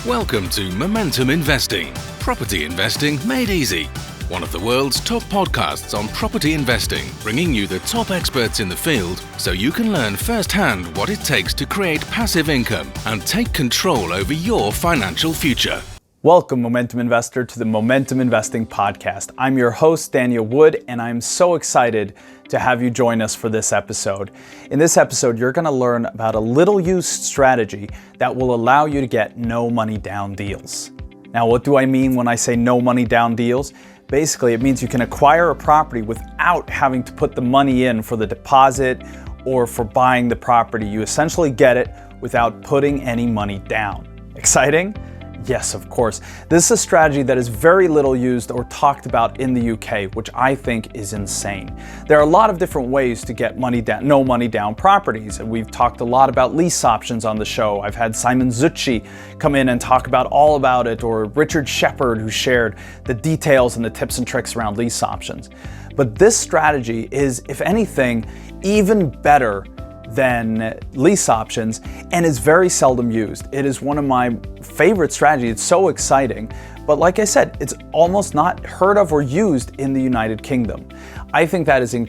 Welcome to Momentum Investing, property investing made easy. One of the world's top podcasts on property investing, bringing you the top experts in the field so you can learn firsthand what it takes to create passive income and take control over your financial future. Welcome, Momentum Investor, to the Momentum Investing Podcast. I'm your host, Daniel Wood, and I'm so excited to have you join us for this episode. In this episode, you're going to learn about a little-used strategy that will allow you to get no money down deals. Now, what do I mean when I say no money down deals? Basically, it means you can acquire a property without having to put the money in for the deposit or for buying the property. You essentially get it without putting any money down. Exciting? Yes, of course. This is a strategy that is very little used or talked about in the UK, which I think is insane. There are a lot of different ways to get no money down properties. And we've talked a lot about lease options on the show. I've had Simon Zucchi come in and talk all about it, or Richard Shepard, who shared the details and the tips and tricks around lease options. But this strategy is, if anything, even better than lease options and is very seldom used. It is one of my favorite strategies. It's so exciting. But like I said, it's almost not heard of or used in the United Kingdom. I think that is an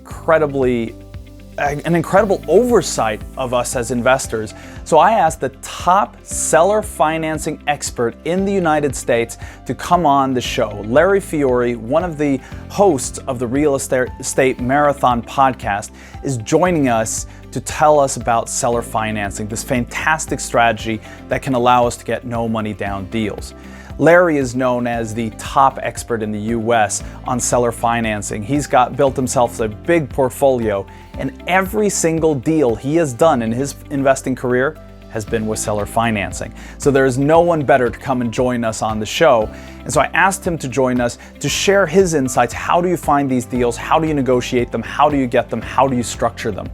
incredible oversight of us as investors. So I asked the top seller financing expert in the United States to come on the show. Larry Fiero, one of the hosts of the Real Estate Marathon podcast, is joining us to tell us about seller financing, this fantastic strategy that can allow us to get no money down deals. Larry is known as the top expert in the US on seller financing. He's built himself a big portfolio, and every single deal he has done in his investing career has been with seller financing. So there is no one better to come and join us on the show. And so I asked him to join us to share his insights. How do you find these deals? How do you negotiate them? How do you get them? How do you structure them?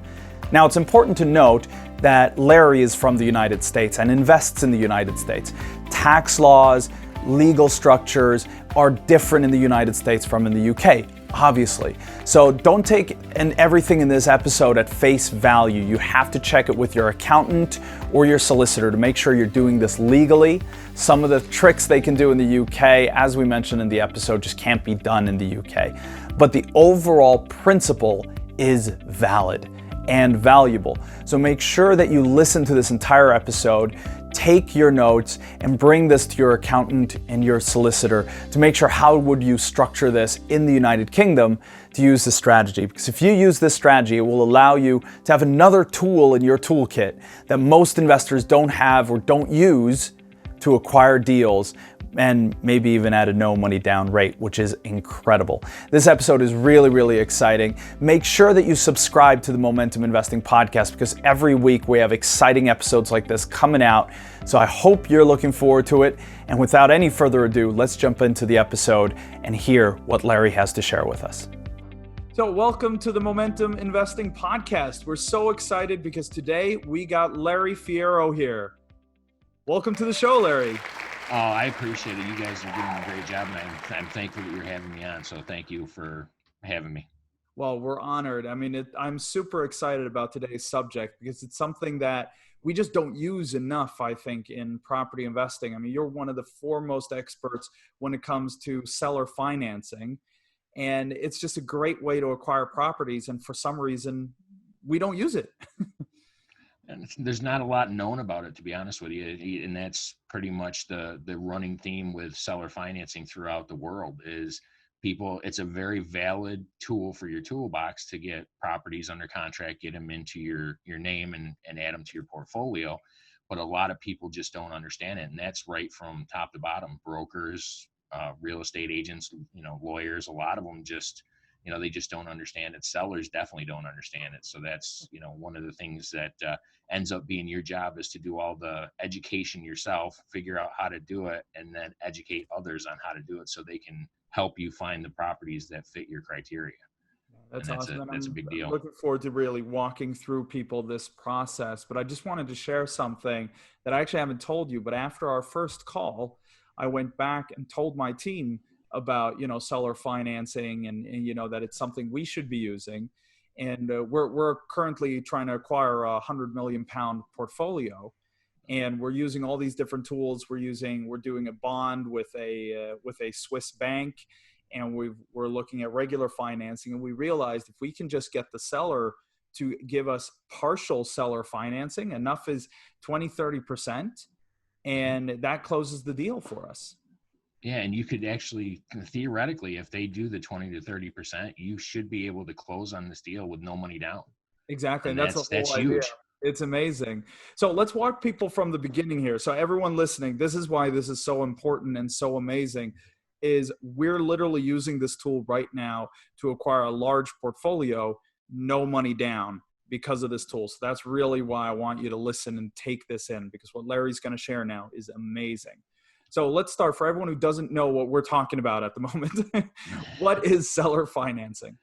Now, it's important to note that Larry is from the United States and invests in the United States. Tax laws, legal structures are different in the United States from in the UK, obviously. So don't take everything in this episode at face value. You have to check it with your accountant or your solicitor to make sure you're doing this legally. Some of the tricks they can do in the UK, as we mentioned in the episode, just can't be done in the UK. But the overall principle is valid and valuable. So make sure that you listen to this entire episode, take your notes, and bring this to your accountant and your solicitor to make sure how would you structure this in the United Kingdom to use this strategy. Because if you use this strategy, it will allow you to have another tool in your toolkit that most investors don't have or don't use to acquire deals, and maybe even at a no money down rate, which is incredible. This episode is really, really exciting. Make sure that you subscribe to the Momentum Investing Podcast, because every week we have exciting episodes like this coming out. So I hope you're looking forward to it. And without any further ado, let's jump into the episode and hear what Larry has to share with us. So welcome to the Momentum Investing Podcast. We're so excited because today we got Larry Fiero here. Welcome to the show, Larry. Oh, I appreciate it. You guys are doing a great job, and I'm thankful that you're having me on. So thank you for having me. Well, we're honored. I mean, I'm super excited about today's subject because it's something that we just don't use enough, I think, in property investing. I mean, you're one of the foremost experts when it comes to seller financing, and it's just a great way to acquire properties. And for some reason, we don't use it. And there's not a lot known about it, to be honest with you. And that's pretty much the running theme with seller financing throughout the world is it's a very valid tool for your toolbox to get properties under contract, get them into your name and add them to your portfolio. But a lot of people just don't understand it. And that's right from top to bottom. Brokers, real estate agents, lawyers, a lot of them just they just don't understand it. Sellers definitely don't understand it. So that's, one of the things that ends up being your job is to do all the education yourself, figure out how to do it, and then educate others on how to do it so they can help you find the properties that fit your criteria. That's awesome. That's a big deal. I'm looking forward to really walking through people this process, but I just wanted to share something that I actually haven't told you, but after our first call, I went back and told my team about, seller financing and that it's something we should be using. and we're currently trying to acquire a £100 million portfolio, and we're using all these different tools. We're doing a bond with a Swiss bank, and we're looking at regular financing, and we realized if we can just get the seller to give us partial seller financing, enough is 20-30%, and that closes the deal for us. Yeah, and you could actually theoretically, if they do the 20 to 30%, you should be able to close on this deal with no money down. Exactly, And and that's the that's whole idea. huge. It's amazing. So let's walk people from the beginning here. So everyone listening, this is why this is so important and so amazing, is we're literally using this tool right now to acquire a large portfolio, no money down, because of this tool. So that's really why I want you to listen and take this in, because what Larry's going to share now is amazing. So let's start, for everyone who doesn't know what we're talking about at the moment. What is seller financing?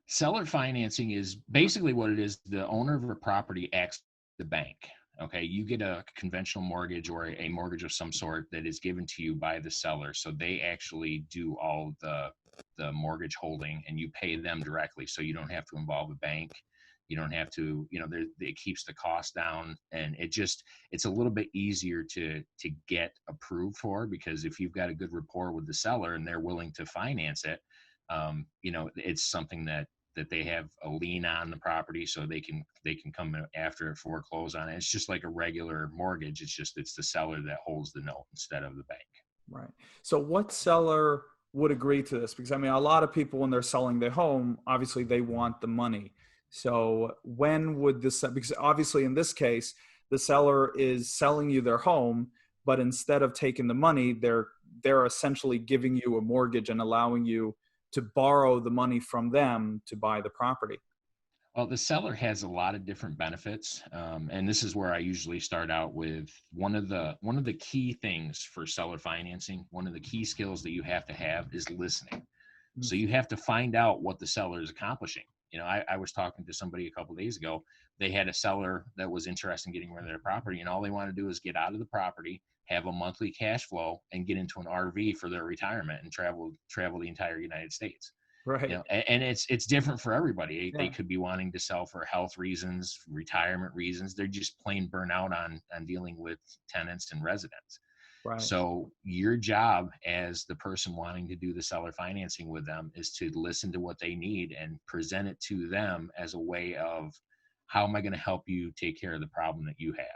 Seller financing is basically what it is. The owner of a property acts the bank. Okay, you get a conventional mortgage or a mortgage of some sort that is given to you by the seller. So they actually do all the mortgage holding, and you pay them directly. So you don't have to involve a bank. You don't have to, it keeps the cost down, and it's a little bit easier to get approved for, because if you've got a good rapport with the seller and they're willing to finance it, it's something that they have a lien on the property, so they can come after it, foreclose on it. It's just like a regular mortgage. It's the seller that holds the note instead of the bank. Right. So what seller would agree to this? Because I mean, a lot of people, when they're selling their home, obviously they want the money. So when would this, because obviously in this case, the seller is selling you their home, but instead of taking the money, they're essentially giving you a mortgage and allowing you to borrow the money from them to buy the property. Well, the seller has a lot of different benefits, and this is where I usually start out with one of the key things for seller financing. One of the key skills that you have to have is listening. So you have to find out what the seller is accomplishing. I was talking to somebody a couple of days ago. They had a seller that was interested in getting rid of their property, and all they want to do is get out of the property, have a monthly cash flow, and get into an RV for their retirement and travel the entire United States. Right. And it's different for everybody. Yeah. They could be wanting to sell for health reasons, retirement reasons. They're just plain burnout on dealing with tenants and residents. Right. So your job as the person wanting to do the seller financing with them is to listen to what they need and present it to them as a way of, how am I going to help you take care of the problem that you have?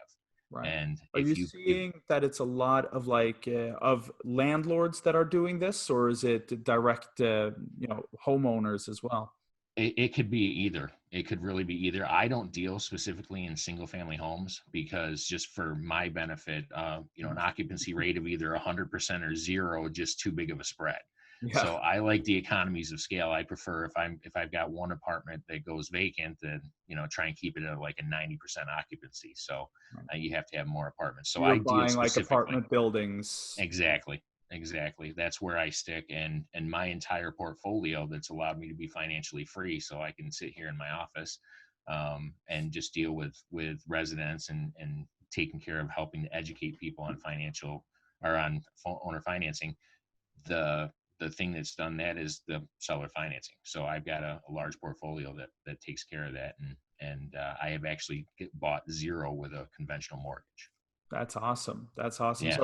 Right. And are you seeing that it's a lot of of landlords that are doing this, or is it direct, homeowners as well? It could be either. It could really be either. I don't deal specifically in single family homes, because just for my benefit, an occupancy rate of either 100% or zero, just too big of a spread. Yeah. So I like the economies of scale. I prefer if I've got one apartment that goes vacant, then try and keep it at like a 90% occupancy. So you have to have more apartments. So you're I deal buying like specifically apartment buildings. Exactly. That's where I stick, and my entire portfolio that's allowed me to be financially free, so I can sit here in my office and just deal with residents and taking care of helping to educate people on financial or on owner financing. The thing that's done that is the seller financing. So I've got a large portfolio that takes care of that, and I have actually bought zero with a conventional mortgage. That's awesome. Yeah.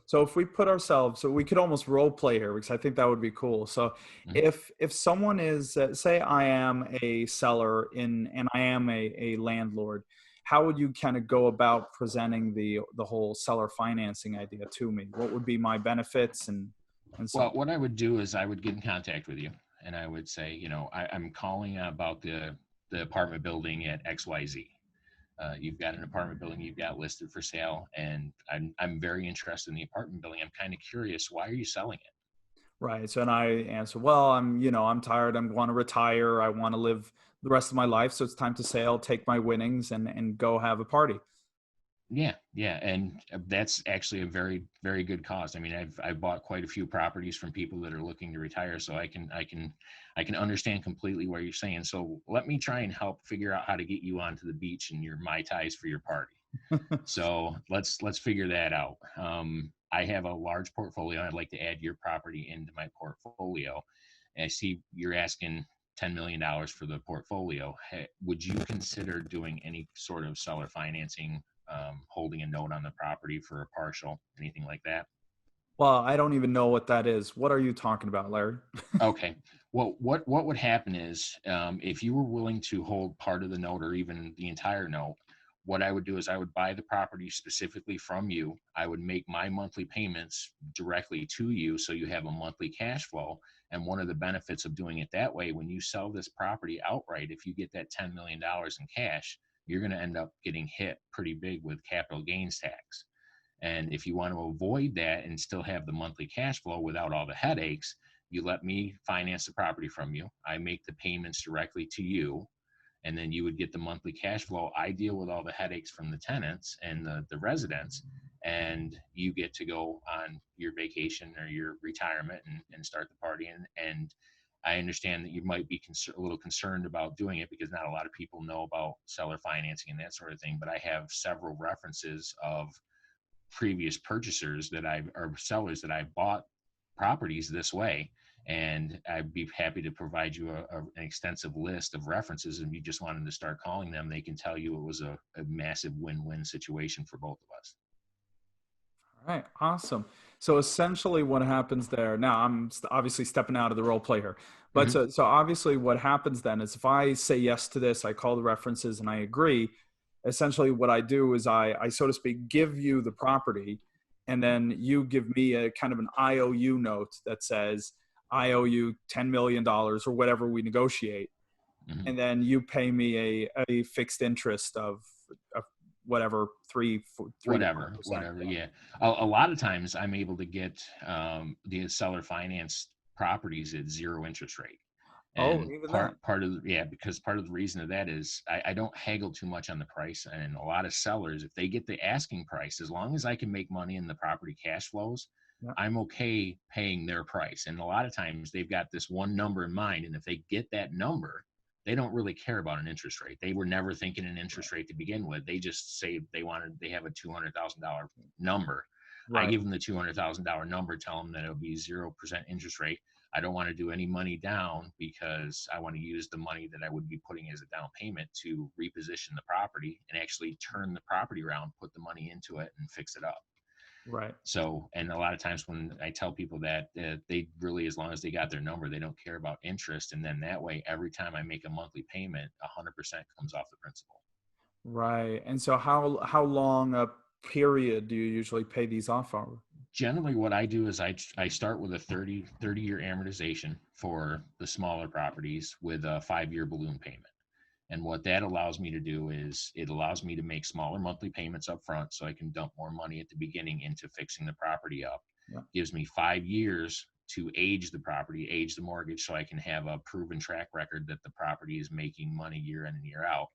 So if we put ourselves, so we could almost role play here, because I think that would be cool. So if someone is, say I am a seller and I am a landlord, how would you kind of go about presenting the whole seller financing idea to me? What would be my benefits and so? Well, what I would do is I would get in contact with you, and I would say, I'm calling about the apartment building at XYZ. You've got an apartment building you've got listed for sale, and I'm very interested in the apartment building. I'm kind of curious, why are you selling it? Right. So, and I answer, well, I'm tired. I want to retire. I want to live the rest of my life. So it's time to sell, take my winnings and go have a party. Yeah. And that's actually a very, very good cause. I mean, I've bought quite a few properties from people that are looking to retire. So I can understand completely what you're saying. So let me try and help figure out how to get you onto the beach and your Mai Tais for your party. So let's figure that out. I have a large portfolio. I'd like to add your property into my portfolio. And I see you're asking $10 million for the portfolio. Would you consider doing any sort of seller financing, holding a note on the property for a partial, anything like that? Well, I don't even know what that is. What are you talking about, Larry? Okay. Well, what would happen is, if you were willing to hold part of the note or even the entire note, what I would do is I would buy the property specifically from you. I would make my monthly payments directly to you, so you have a monthly cash flow. And one of the benefits of doing it that way, when you sell this property outright, if you get that $10 million in cash, you're going to end up getting hit pretty big with capital gains tax. And if you want to avoid that and still have the monthly cash flow without all the headaches, you let me finance the property from you. I make the payments directly to you, and then you would get the monthly cash flow. I deal with all the headaches from the tenants and the residents, and you get to go on your vacation or your retirement and start the party. And I understand that you might be a little concerned about doing it because not a lot of people know about seller financing and that sort of thing, but I have several references of previous purchasers or sellers that I've bought properties this way. And I'd be happy to provide you an extensive list of references. And if you just wanted to start calling them, they can tell you it was a massive win-win situation for both of us. All right, awesome. So essentially what happens there, now I'm obviously stepping out of the role play here, but so obviously what happens then is if I say yes to this, I call the references and I agree, essentially what I do is I so to speak, give you the property, and then you give me a kind of an IOU note that says, I owe you $10 million or whatever we negotiate. And then you pay me a fixed interest of whatever, whatever. Yeah. A lot of times I'm able to get the seller finance properties at 0 interest rate. And because part of the reason of that is I don't haggle too much on the price. And a lot of sellers, if they get the asking price, as long as I can make money in the property cash flows, I'm okay paying their price. And a lot of times they've got this one number in mind. And if they get that number, they don't really care about an interest rate. They were never thinking an interest rate to begin with. They just say they have a $200,000 number. Right. I give them the $200,000 number, tell them that it'll be 0% interest rate. I don't want to do any money down because I want to use the money that I would be putting as a down payment to reposition the property and actually turn the property around, put the money into it and fix it up. Right. So, and a lot of times when I tell people that they really, as long as they got their number, they don't care about interest. And then that way, every time I make a monthly payment, 100% comes off the principal. Right. And so how long a period do you usually pay these off over? Generally what I do is I start with a 30-year amortization for the smaller properties with a 5-year balloon payment. And what that allows me to do is it allows me to make smaller monthly payments up front so I can dump more money at the beginning into fixing the property up. Yeah. Gives me 5 years to age the property, age the mortgage, so I can have a proven track record that the property is making money year in and year out.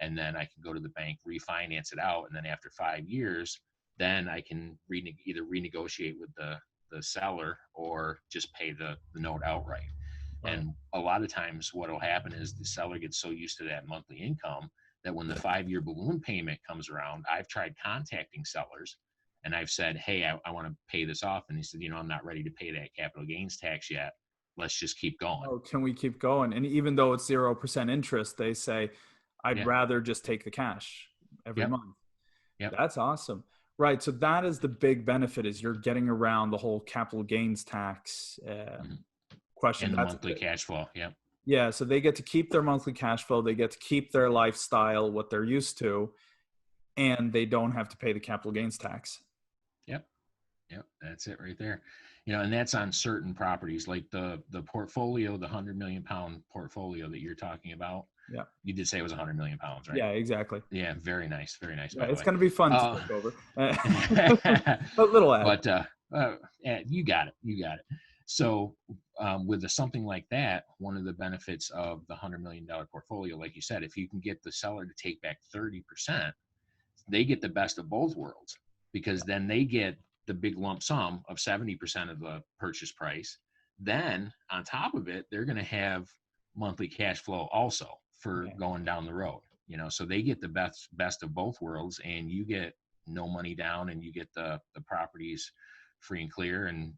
And then I can go to the bank, refinance it out. And then after 5 years, then I can either renegotiate with the seller or just pay the note outright. Right. And a lot of times what will happen is the seller gets so used to that monthly income that when the 5-year balloon payment comes around, I've tried contacting sellers and I've said, hey, I want to pay this off. And he said, I'm not ready to pay that capital gains tax yet. Let's just keep going. Oh, can we keep going? And even though it's 0% interest, they say, I'd rather just take the cash every month. Yep. That's awesome. Right. So that is the big benefit, is you're getting around the whole capital gains tax question. And the monthly cash flow. Yep. Yeah. So they get to keep their monthly cash flow. They get to keep their lifestyle, what they're used to, and they don't have to pay the capital gains tax. Yep. That's it right there. And that's on certain properties like the portfolio, the 100 million pound portfolio that you're talking about. Yeah. You did say it was 100 million pounds, right? Yeah, exactly. Yeah. Very nice. Very nice. Yeah, it's going to be fun to take over. A little ad. But you got it. So with something like that, one of the benefits of the $100 million portfolio, like you said, if you can get the seller to take back 30%, they get the best of both worlds, because then they get the big lump sum of 70% of the purchase price. Then on top of it, they're going to have monthly cash flow also for going down the road. So they get the best of both worlds, and you get no money down, and you get the properties free and clear, and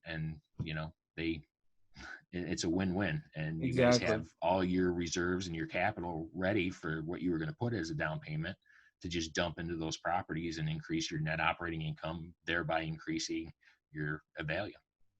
it's a win-win, and you guys Exactly. have all your reserves and your capital ready for what you were going to put as a down payment to just dump into those properties and increase your net operating income, thereby increasing your value.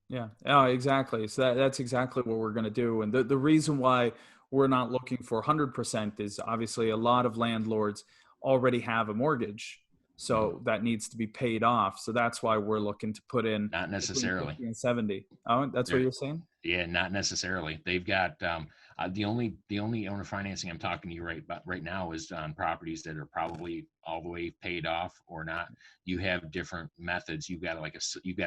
Yeah. Oh, exactly. So that's exactly what we're going to do. And the reason why we're not looking for 100% is obviously a lot of landlords already have a mortgage. Mhm. So that needs to be paid off. So that's why we're looking to put in Not between necessarily. 50 and 70. Oh, that's what There, you're saying? yeah, not necessarily. They've got the only owner financing I'm talking to you right now is on properties that are probably all the way paid off or not. You have different methods. You've got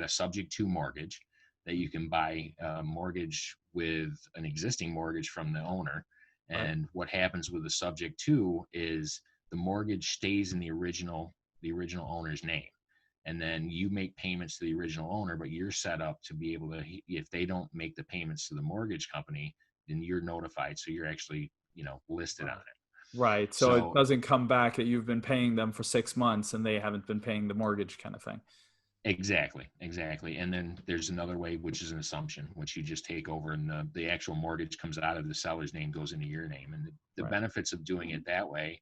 a subject to mortgage that you can buy a mortgage with an existing mortgage from the owner. Right. And what happens with the subject to is the mortgage stays in the original owner's name, and then you make payments to the original owner, but you're set up to be able to, if they don't make the payments to the mortgage company, then you're notified, so you're actually listed on Right. it. Right. So it So doesn't come back that you've been paying them for 6 months and they haven't been paying the mortgage kind of thing. exactly, and then there's another way, which is an assumption, which you just take over, and the actual mortgage comes out of the seller's name, goes into your name. And the Right. benefits of doing it that way,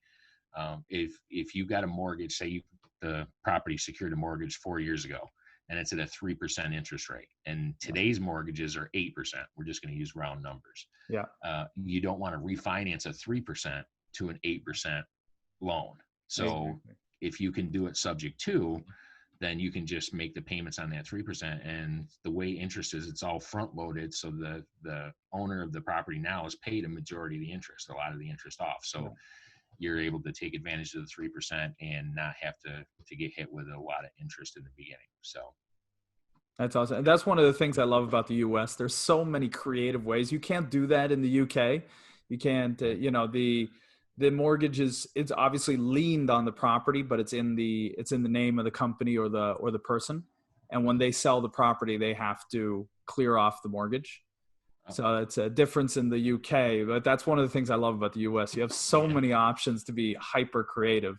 if you got a mortgage, say the property secured a mortgage 4 years ago, and it's at a 3% interest rate, and Right. today's mortgages are 8%. We're just going to use round numbers. Yeah. You don't want to refinance a 3% to an 8% loan. So Exactly. if you can do it subject to, then you can just make the payments on that 3%. And the way interest is, it's all front loaded. So the owner of the property now is paid a majority of the interest, a lot of the interest off. So Right. you're able to take advantage of the 3% and not have to get hit with a lot of interest in the beginning. So That's awesome. And that's one of the things I love about the US. There's so many creative ways. You can't do that in the UK. You can't, the mortgage is it's obviously leaned on the property, but it's in the name of the company or the person. And when they sell the property, they have to clear off the mortgage. oh, So it's a difference in the UK, but that's one of the things I love about the US. You have so yeah. many options to be hyper creative.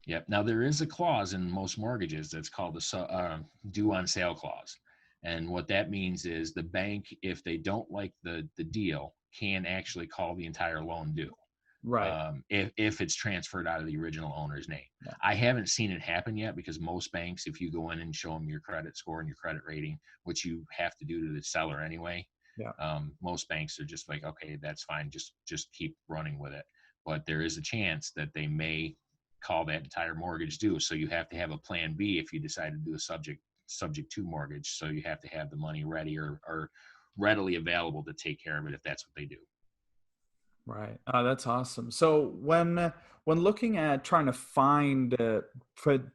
Yep. Now there is a clause in most mortgages that's called the due on sale clause, and what that means is the bank, if they don't like the deal, can actually call the entire loan due, Right. if it's transferred out of the original owner's name. Yeah. I haven't seen it happen yet, because most banks, if you go in and show them your credit score and your credit rating, which you have to do to the seller anyway, Yeah. most banks are just like, okay, that's fine, just keep running with it. But there is a chance that they may call that entire mortgage due, so you have to have a plan B if you decide to do a subject to mortgage. So you have to have the money ready, or readily available to take care of it if that's what they do. Right. That's awesome. So when looking at trying to find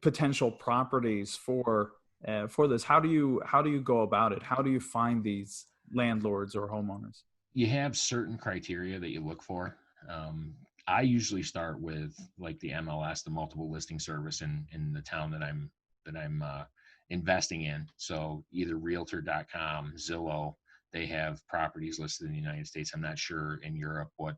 potential properties for this, how do you go about it? How do you find these landlords or homeowners? You have certain criteria that you look for. I usually start with like the MLS, the multiple listing service in the town that I'm investing in. So either Realtor.com, Zillow, they have properties listed in the United States. I'm not sure in Europe what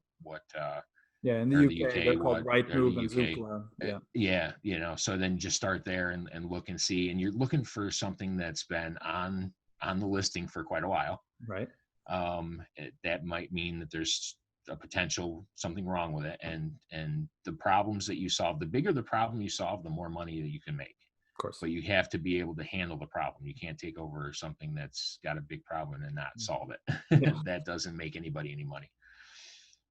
Yeah, in the or the UK they're UK called what or the Rightmove and UK. Zoopla. Yeah. Yeah, so then just start there and look and see. And you're looking for something that's been on the listing for quite a while. Right. That might mean that there's a potential something wrong with it, and the problems that you solve, the bigger the problem you solve, the more money that you can make. Of course. But you have to be able to handle the problem. You can't take over something that's got a big problem and not solve Yeah. it. That doesn't make anybody any money.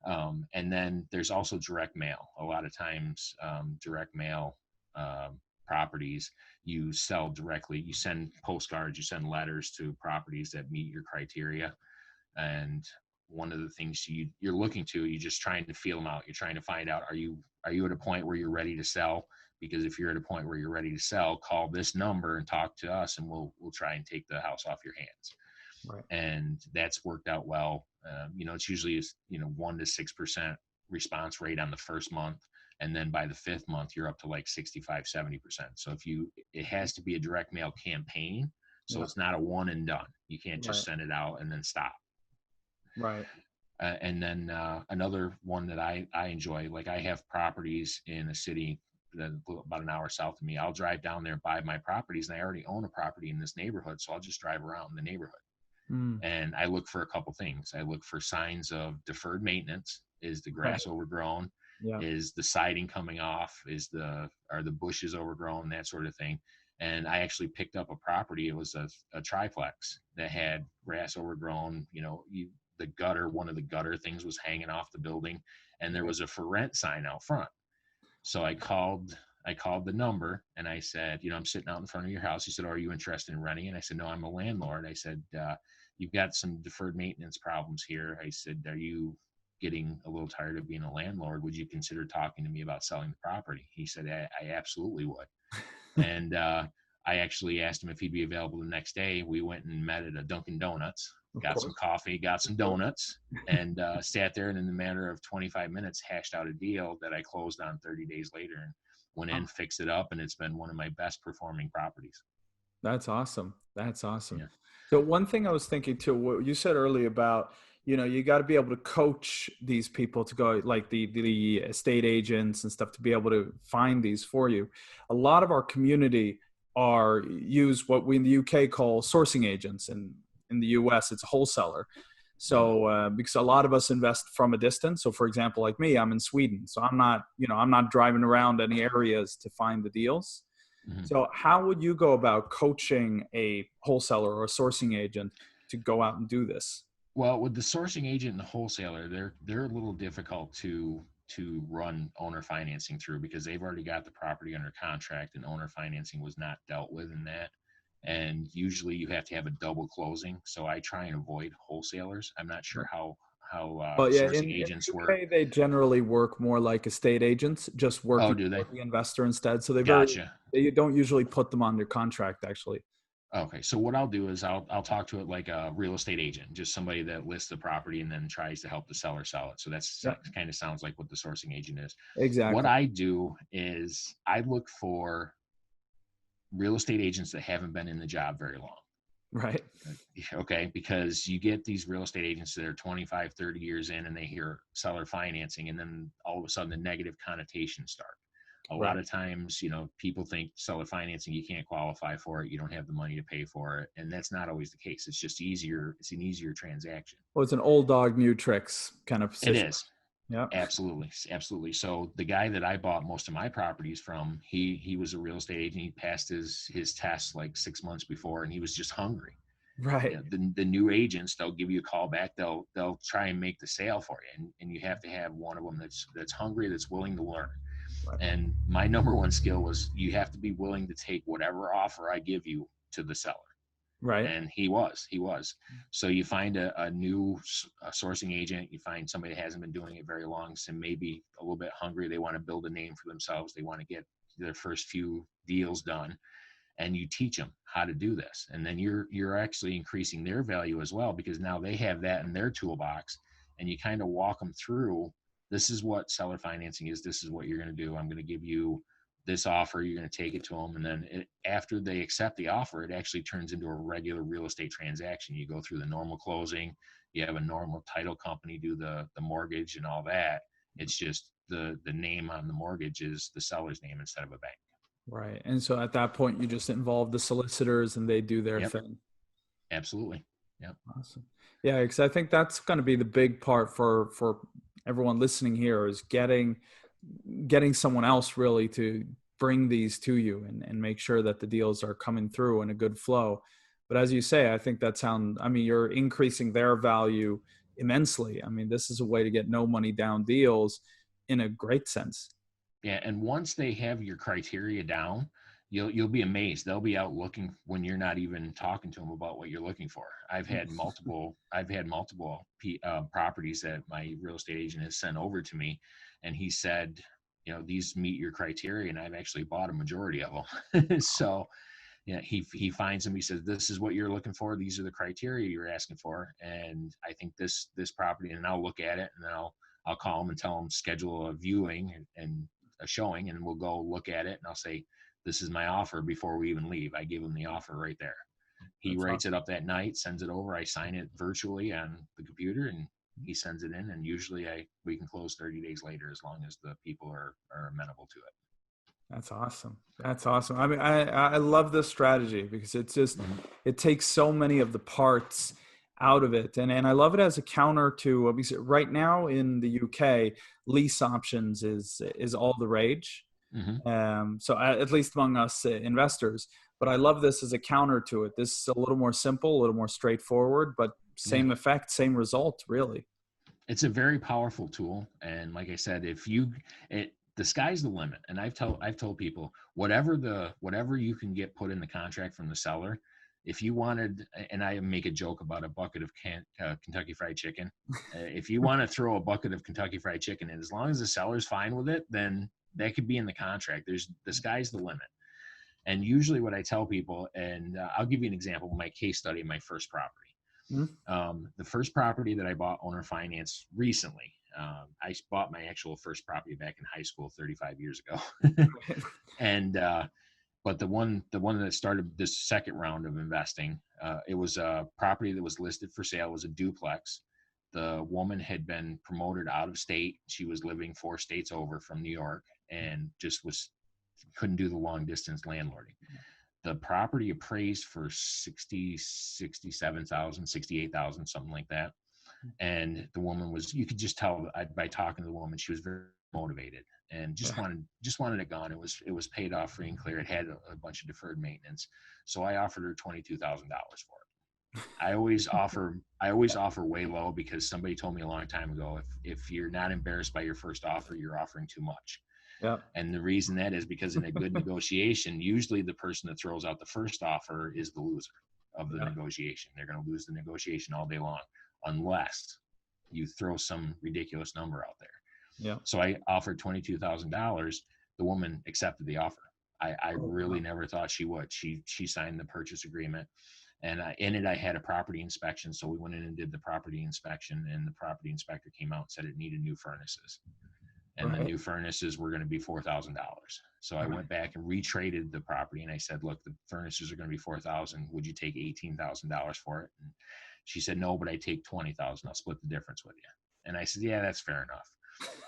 And then there's also direct mail. A lot of times, direct mail properties, you sell directly. You send postcards, you send letters to properties that meet your criteria. And one of the things you're looking to, you're just trying to feel them out. You're trying to find out, are you at a point where you're ready to sell? Because if you're at a point where you're ready to sell, call this number and talk to us, and we'll try and take the house off your hands. Right. And that's worked out well. It's usually 1 to 6% response rate on the first month, and then by the fifth month you're up to like 65-70%. So it has to be a direct mail campaign, so Yeah. it's not a one and done. You can't just Right. send it out and then stop. Right. And then another one that I enjoy, like I have properties in a city that about an hour south of me. I'll drive down there and buy my properties, and I already own a property in this neighborhood, so I'll just drive around the neighborhood. And I look for a couple things. I look for signs of deferred maintenance. Is the Right. grass overgrown? Yeah. Is the siding coming off? Are the bushes overgrown? That sort of thing. And I actually picked up a property. It was a triplex that had grass overgrown. One of the gutter things was hanging off the building, and there was a for rent sign out front. So I called the number and I said, I'm sitting out in front of your house. He said, are you interested in renting? And I said, no, I'm a landlord. I said, you've got some deferred maintenance problems here. I said, are you getting a little tired of being a landlord? Would you consider talking to me about selling the property? He said, I absolutely would. And I actually asked him if he'd be available the next day. We went and met at a Dunkin' Donuts, got some coffee, got some donuts, and sat there. And in a matter of 25 minutes, hashed out a deal that I closed on 30 days later and went in, fixed it up. And it's been one of my best performing properties. That's awesome. That's awesome. Yeah. So one thing I was thinking too, what you said earlier about, you got to be able to coach these people to go, like the estate agents and stuff, to be able to find these for you. A lot of our community use what we in the UK call sourcing agents, and in the US it's a wholesaler. So because a lot of us invest from a distance. So for example, like me, I'm in Sweden, so I'm not driving around any areas to find the deals. Mhm. So how would you go about coaching a wholesaler or a sourcing agent to go out and do this? Well, with the sourcing agent and the wholesaler, they're a little difficult to run owner financing through because they've already got the property under contract and owner financing was not dealt with in that. And usually you have to have a double closing. So I try and avoid wholesalers. I'm not sure how Well, yeah, sourcing in agents the work. UK, they generally work more like estate agents, just Oh, working do they? for the investor instead. So Gotcha. they don't usually put them under contract, actually. Okay, so what I'll do is I'll talk to it like a real estate agent, just somebody that lists the property and then tries to help the seller sell it. So that's Yeah, kind of sounds like what the sourcing agent is. What exactly. I do is I look for real estate agents that haven't been in the job very long. Right. Okay, because you get these real estate agents that are 25, 30 years in and they hear seller financing and then all of a sudden the negative connotations start. A lot Right. of times, people think seller financing, you can't qualify for it, you don't have the money to pay for it, and that's not always the case. It's just easier. It's an easier transaction. Well, it's an old dog, new tricks kind of It position. is. Yeah. Absolutely, absolutely. So the guy that I bought most of my properties from, he was a real estate agent. He passed his test like 6 months before, and he was just hungry. Right. The new agents, they'll give you a call back. They'll try and make the sale for you, and you have to have one of them that's hungry, that's willing to learn. Right. And my number one skill was you have to be willing to take whatever offer I give you to the seller. Right. And he was. So you find a new sourcing agent, you find somebody that hasn't been doing it very long, so maybe a little bit hungry. They want to build a name for themselves. They want to get their first few deals done. And you teach them how to do this. And then you're actually increasing their value as well, because now they have that in their toolbox, and you kind of walk them through, this is what seller financing is. This is what you're going to do. I'm going to give you this offer. You're going to take it to them. And then after they accept the offer, it actually turns into a regular real estate transaction. You go through the normal closing. You have a normal title company do the mortgage and all that. It's just the name on the mortgage is the seller's name instead of a bank. Right. And so at that point, you just involve the solicitors and they do their Yep. thing. Absolutely. Yep. Awesome. Yeah, because I think that's going to be the big part for everyone listening here is getting someone else really to bring these to you and make sure that the deals are coming through in a good flow. But as you say, I think you're increasing their value immensely. I mean, this is a way to get no money down deals in a great sense. Yeah, and once they have your criteria down, you'll be amazed. They'll be out looking when you're not even talking to them about what you're looking for. I've had multiple properties that my real estate agent has sent over to me, and he said, these meet your criteria, and I've actually bought a majority of them. So, he finds them. He says, this is what you're looking for. These are the criteria you're asking for, and I think this property, and I'll look at it, and then I'll call them and tell them schedule a viewing and a showing, and we'll go look at it, and I'll say, this is my offer before we even leave. I give him the offer right there. He writes it up that night, sends it over. I sign it virtually on the computer, and he sends it in. And usually we can close 30 days later as long as the people are amenable to it. That's awesome. That's awesome. I mean, I love this strategy because it's just, it takes so many of the parts out of it. And I love it as a counter to, because right now in the UK, lease options is all the rage. Hmm. So at least among us investors, but I love this as a counter to it. This is a little more simple, a little more straightforward, but Yeah. same effect, same result, really. It's a very powerful tool. And like I said, the sky's the limit. And I've told people, whatever you can get put in the contract from the seller, if you wanted, and I make a joke about a bucket of Kentucky Fried Chicken. If you want to throw a bucket of Kentucky Fried Chicken in, as long as the seller's fine with it, then that could be in the contract. The sky's the limit. And usually what I tell people, and I'll give you an example of my case study of my first property. The first property that I bought owner finance recently, I bought my actual first property back in high school 35 years ago. And but the one that started this second round of investing, it was a property that was listed for sale. It was a duplex. The woman had been promoted out of state. She was living 4 states over from New York, and just couldn't do the long distance landlording. The property appraised for 67,000, 68,000, something like that. And the woman you could just tell by talking to the woman, she was very motivated and just wanted it gone. It was paid off free and clear. It had a bunch of deferred maintenance. So I offered her $22,000 for it. I always offer way low, because somebody told me a long time ago, if you're not embarrassed by your first offer, you're offering too much. Yeah. And the reason that is because in a good negotiation, usually the person that throws out the first offer is the loser of the negotiation. They're going to lose the negotiation all day long, unless you throw some ridiculous number out there. Yeah. So I offered $22,000. The woman accepted the offer. I really never thought she would. She signed the purchase agreement, and in it I had a property inspection. So we went in and did the property inspection, and the property inspector came out and said it needed new furnaces. And the new furnaces were going to be $4,000. So I went back and retraded the property, and I said, look, the furnaces are going to be $4,000. Would you take $18,000 for it? And she said, no, but I take $20,000. I'll split the difference with you. And I said, yeah, that's fair enough.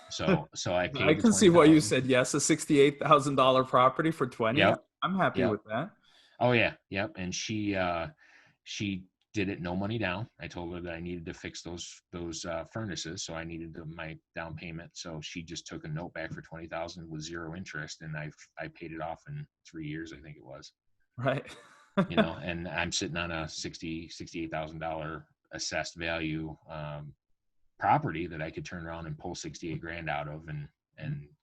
So I paid. I can see why you said yes. A $68,000 property for 20. Yep. I'm happy with that. Oh yeah. Yep. And she did it no money down. I told her that I needed to fix those furnaces, so I needed my down payment. So she just took a note back for $20,000 with 0 interest, and I paid it off in 3 years, I think it was. Right. And I'm sitting on a $68,000 assessed value property that I could turn around and pull 68 grand out of and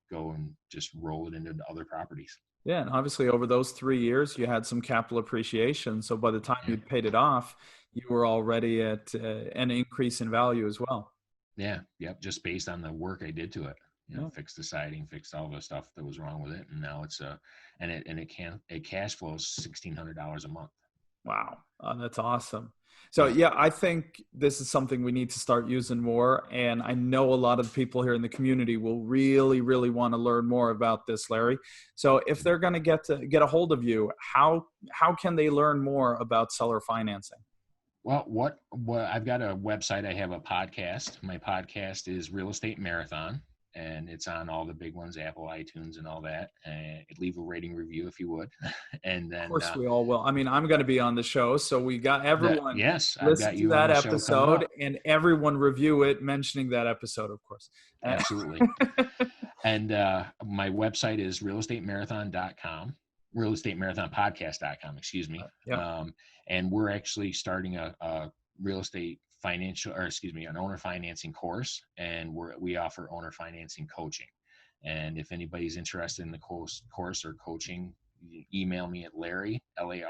go and just roll it into other properties. Yeah, and obviously over those 3 years, you had some capital appreciation. So by the time you'd paid it off, you were already at an increase in value as well. Yeah, yep. Just based on the work I did to it, fixed the siding, fixed all the stuff that was wrong with it, and now it's it cash flows $1,600 a month. Wow, that's awesome. So yeah, I think this is something we need to start using more. And I know a lot of people here in the community will really, really want to learn more about this, Larry. So if they're going to get a hold of you, how can they learn more about seller financing? Well, what I've got a website. I have a podcast. My podcast is Real Estate Marathon, and it's on all the big ones, Apple, iTunes, and all that. And leave a rating review if you would. And then, of course, we all will. I mean, I'm going to be on the show, so we got everyone. Yes, I've got you to that episode, and everyone review it, mentioning that episode, of course. Absolutely. And my website is realestatemarathon.com, realestatemarathonpodcast.com, excuse me. And we're actually starting a real estate an owner financing course, and we offer owner financing coaching. And if anybody's interested in the course or coaching, email me at Larry, Larry,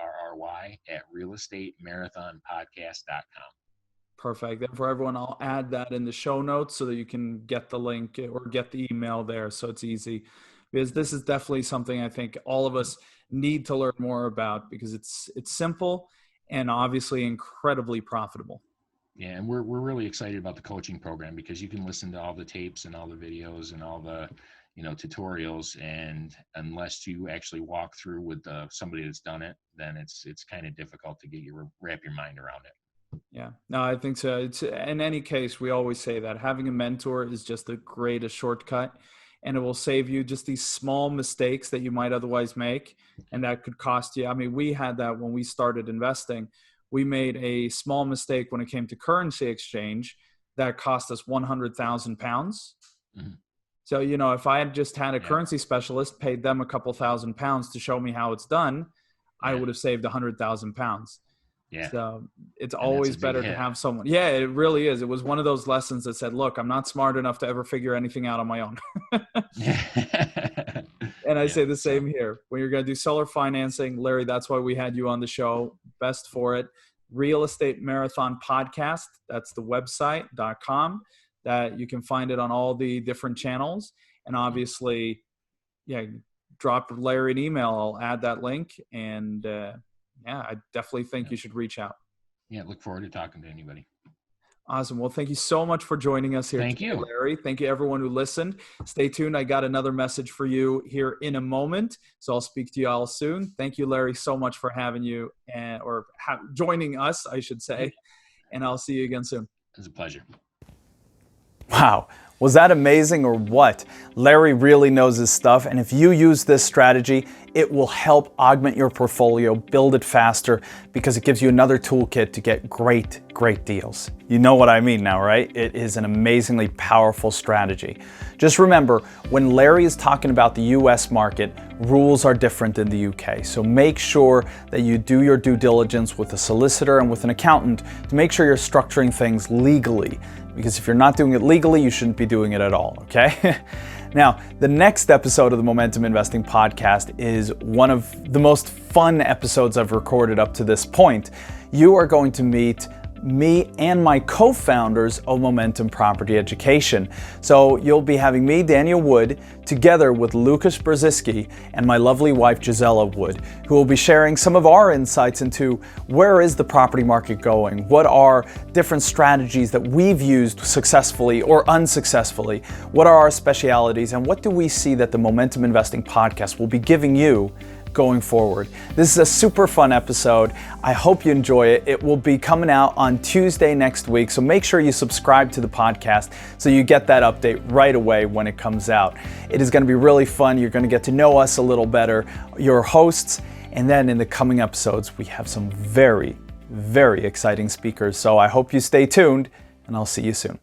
at realestatemarathonpodcast.com. Perfect. And for everyone, I'll add that in the show notes so that you can get the link or get the email there. So it's easy, because this is definitely something I think all of us need to learn more about, because it's simple and obviously incredibly profitable. Yeah, and we're really excited about the coaching program, because you can listen to all the tapes and all the videos and all the tutorials, and unless you actually walk through with somebody that's done it, then it's kind of difficult to wrap your mind around it. Yeah, no, I think so. It's, in any case, we always say that having a mentor is just the greatest shortcut, and it will save you just these small mistakes that you might otherwise make, and that could cost you. I mean, we had that when we started investing. we made a small mistake when it came to currency exchange that cost us 100,000 pounds. Mhm. So, if I had just had a Yeah. currency specialist, paid them a couple £1,000 to show me how it's done, I Yeah. would have saved 100,000 pounds. Yeah. So it's And that's always a big better to hit. have someone. Yeah, it really is. It was one of those lessons that said, look, I'm not smart enough to ever figure anything out on my own. And I say the same here. When you're going to do seller financing, Larry, that's why we had you on the show. Best for it. Real Estate Marathon Podcast. That's the website.com that you can find it on all the different channels. And obviously, drop Larry an email. I'll add that link. And I definitely think you should reach out. Yeah, look forward to talking to anybody. Awesome. Well, thank you so much for joining us here Thank today, you. Larry. Thank you, everyone who listened. Stay tuned. I got another message for you here in a moment, so I'll speak to you all soon. Thank you, Larry, so much for having you joining us, I should say, and I'll see you again soon. It was a pleasure. Wow. Was that amazing or what? Larry really knows his stuff, and if you use this strategy, it will help augment your portfolio, build it faster, because it gives you another toolkit to get great deals. You know what I mean now, right? It is an amazingly powerful strategy. Just remember, when Larry is talking about the US market, rules are different in the UK. So make sure that you do your due diligence with a solicitor and with an accountant to make sure you're structuring things legally. Because if you're not doing it legally, you shouldn't be doing it at all, okay? Now, the next episode of the Momentum Investing Podcast is one of the most fun episodes I've recorded up to this point. You are going to meet me and my co-founders of Momentum Property Education. So you'll be having me, Daniel Wood, together with Lucas Brzezinski and my lovely wife, Gisela Wood, who will be sharing some of our insights into where is the property market going, what are different strategies that we've used successfully or unsuccessfully, what are our specialities, and what do we see that the Momentum Investing Podcast will be giving you going forward. This is a super fun episode. I hope you enjoy it. It will be coming out on Tuesday next week, so make sure you subscribe to the podcast so you get that update right away when it comes out. It is going to be really fun. You're going to get to know us a little better, your hosts, and then in the coming episodes, we have some very exciting speakers. So I hope you stay tuned, and I'll see you soon.